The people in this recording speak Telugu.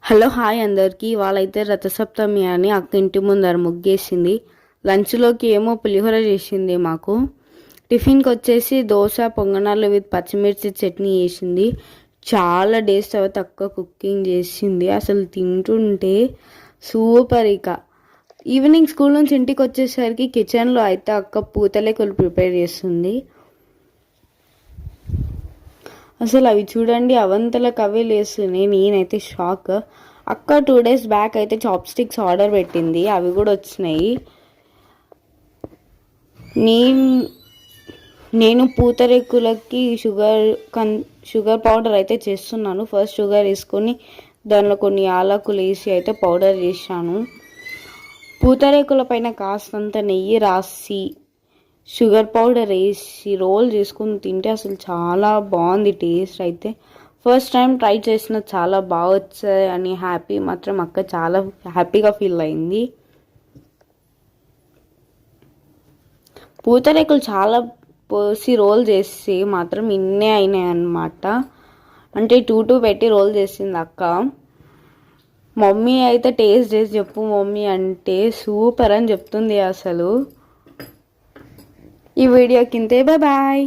హలో హాయ్ అందరికీ. వాళ్ళైతే రథసప్తమి అని అక్క ఇంటి ముందర ముగ్గేసింది. లంచ్లోకి ఏమో పులిహోర చేసింది. మాకు టిఫిన్కి వచ్చేసి దోశ పొంగనాలు విత్ పచ్చిమిర్చి చట్నీ చేసింది. చాలా డేస్ తర్వాత అక్క కుకింగ్ చేసింది. అసలు తింటుంటే సూపర్. ఇక ఈవినింగ్ స్కూల్ నుంచి ఇంటికి వచ్చేసరికి కిచెన్లో అయితే అక్క పూతలేకులు ప్రిపేర్ చేస్తుంది. అసలు అవి చూడండి, అవంతలకు అవే లేస్తున్నాయి. నేనైతే షాక్. అక్క 2 days బ్యాక్ అయితే చాప్ స్టిక్స్ ఆర్డర్ పెట్టింది, అవి కూడా వచ్చినాయి. నేను పూతరేకులకి షుగర్ పౌడర్ అయితే చేస్తున్నాను. ఫస్ట్ షుగర్ వేసుకొని దానిలో కొన్ని యాలకులు వేసి అయితే పౌడర్ చేశాను. పూతరేకుల పైన కాస్తంత నెయ్యి రాసి షుగర్ పౌడర్ వేసి రోల్ చేసుకుని తింటే అసలు చాలా బాగుంది టేస్ట్ అయితే. ఫస్ట్ టైం ట్రై చేసిన, చాలా బాగా వచ్చాయి అని మాత్రం అక్క చాలా హ్యాపీగా ఫీల్ అయింది. పూతరేకులు చాలా పోసి రోల్ చేసి మాత్రం ఇన్నే అయినాయి అన్నమాట. అంటే 2 పెట్టి రోల్ చేసింది అక్క. మమ్మీ అయితే టేస్ట్ చేసి చెప్పు మమ్మీ అంటే సూపర్ అని చెప్తుంది. అసలు ఈ వీడియోకి ఇంతే, బాయ్.